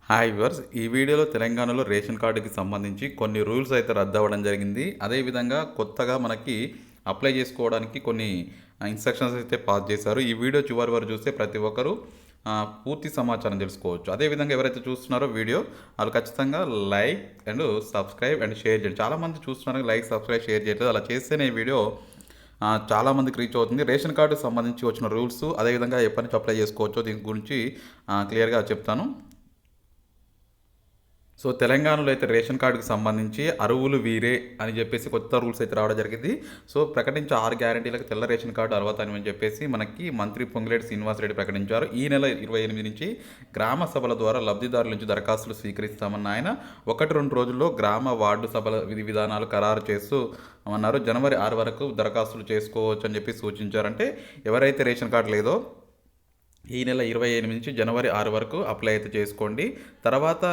Hi viewers, ఈ వీడియోలో తెలంగాణలో రేషన్ కార్డుకి సంబంధించి కొన్ని రూల్స్ అయితే రద్దు అవ్వడం జరిగింది. అదేవిధంగా కొత్తగా మనకి అప్లై చేసుకోవడానికి కొన్ని ఇన్స్ట్రక్షన్స్ అయితే పాస్ చేశారు. ఈ వీడియో చివరి వరకు చూస్తే ప్రతి ఒక్కరూ పూర్తి సమాచారం తెలుసుకోవచ్చు. అదేవిధంగా ఎవరైతే చూస్తున్నారో వీడియో వాళ్ళు ఖచ్చితంగా like and subscribe and share చేయండి. చాలామంది చూస్తున్నారు, లైక్ సబ్స్క్రైబ్ షేర్ చేయట్లేదు. అలా చేస్తేనే ఈ వీడియో చాలామందికి రీచ్ అవుతుంది. రేషన్ కార్డుకి సంబంధించి వచ్చిన రూల్స్, అదేవిధంగా ఎప్పటి నుంచి అప్లై చేసుకోవచ్చో దీని గురించి క్లియర్గా చెప్తాను. సో తెలంగాణలో అయితే రేషన్ కార్డుకి సంబంధించి అరువులు వీరే అని చెప్పేసి కొత్త రూల్స్ అయితే రావడం జరిగింది. సో ప్రకటించే 6 గ్యారంటీలకు తెల్ల రేషన్ కార్డు అర్హత అని చెప్పేసి మనకి మంత్రి పొంగులేటి శ్రీనివాసరెడ్డి ప్రకటించారు. ఈ నెల 28 నుంచి గ్రామ సభల ద్వారా లబ్ధిదారుల నుంచి దరఖాస్తులు స్వీకరిస్తామన్న ఆయన 1-2 రోజుల్లో గ్రామ వార్డు సభల విధి విధానాలు ఖరారు చేస్తూ అన్నారు. జనవరి 6 వరకు దరఖాస్తులు చేసుకోవచ్చు అని చెప్పి సూచించారంటే ఎవరైతే రేషన్ కార్డు లేదో ఈ నెల 28 నుంచి జనవరి 6 వరకు అప్లై అయితే చేసుకోండి. తర్వాత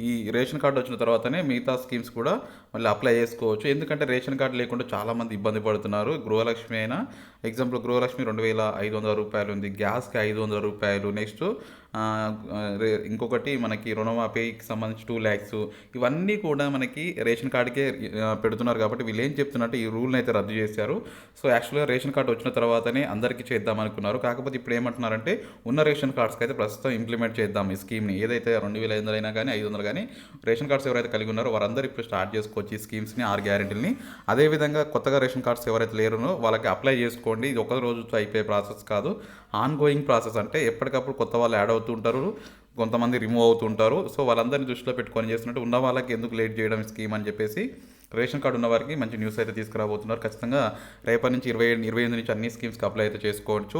ఈ రేషన్ కార్డు వచ్చిన తర్వాతనే మిగతా స్కీమ్స్ కూడా మళ్ళీ అప్లై చేసుకోవచ్చు. ఎందుకంటే రేషన్ కార్డు లేకుండా చాలామంది ఇబ్బంది పడుతున్నారు. గృహలక్ష్మి అయినా ఎగ్జాంపుల్ గృహలక్ష్మి 2,500 రూపాయలు ఉంది, గ్యాస్కి 500 రూపాయలు, నెక్స్ట్ ఇంకొకటి మనకి రుణమాఫీకి సంబంధించి 2 lakhs, ఇవన్నీ కూడా మనకి రేషన్ కార్డుకే పెడుతున్నారు. కాబట్టి వీళ్ళు ఏం చెప్తున్నట్టు ఈ రూల్ని అయితే రద్దు చేశారు. సో యాక్చువల్గా రేషన్ కార్డు వచ్చిన తర్వాతనే అందరికీ చేద్దాం అనుకున్నారు. కాకపోతే ఇప్పుడు ఏమంటున్నారంటే ఉన్న రేషన్ కార్డ్స్కి అయితే ప్రస్తుతం ఇంప్లిమెంట్ చేద్దాం ఈ స్కీమ్ని. ఏదైతే 2,500 అయినా కానీ 500 కానీ రేషన్ కార్డ్స్ ఎవరైతే కలిగి ఉన్నారో వారందరూ ఇప్పుడు స్టార్ట్ చేసుకోవచ్చు ఈ స్కీమ్స్ని, 6 గ్యారెంటీలని. అదేవిధంగా కొత్తగా రేషన్ కార్డ్స్ ఎవరైతే లేరునో వాళ్ళకి అప్లై చేసుకోండి. ఇది ఒక రోజుతో అయిపోయే ప్రాసెస్ కాదు, ఆన్ గోయింగ్ ప్రాసెస్. అంటే ఎప్పటికప్పుడు కొత్త వాళ్ళు యాడ్ అవుతుంటారు, కొంతమంది రిమూవ్ అవుతుంటారు. సో వాళ్ళందరినీ దృష్టిలో పెట్టుకొని చేస్తున్నట్టు ఉన్న వాళ్ళకి ఎందుకు లేట్ చేయడం స్కీమ్ అని చెప్పేసి రేషన్ కార్డు ఉన్న వారికి మంచి న్యూస్ అయితే తీసుకురాబోతున్నారు. ఖచ్చితంగా రేపటి నుంచి 28 నుంచి అన్ని స్కీమ్స్కి అప్లై అయితే చేసుకోవచ్చు.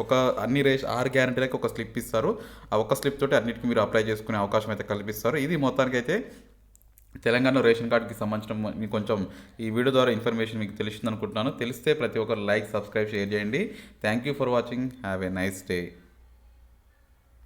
ఒక అన్ని 6 గ్యారెంటీలకు ఒక స్లిప్ ఇస్తారు. ఆ ఒక స్లిప్ తోటి అన్నిటికీ మీరు అప్లై చేసుకునే అవకాశం అయితే కల్పిస్తారు. ఇది మొత్తానికైతే తెలంగాణ రేషన్ కార్డుకి సంబంధించిన మీకు కొంచెం ఈ వీడియో ద్వారా ఇన్ఫర్మేషన్ మీకు తెలిసింది అనుకుంటున్నాను. తెలిస్తే ప్రతి ఒక్కరు లైక్, సబ్స్క్రైబ్, షేర్ చేయండి. Thank you for watching. Have a nice day.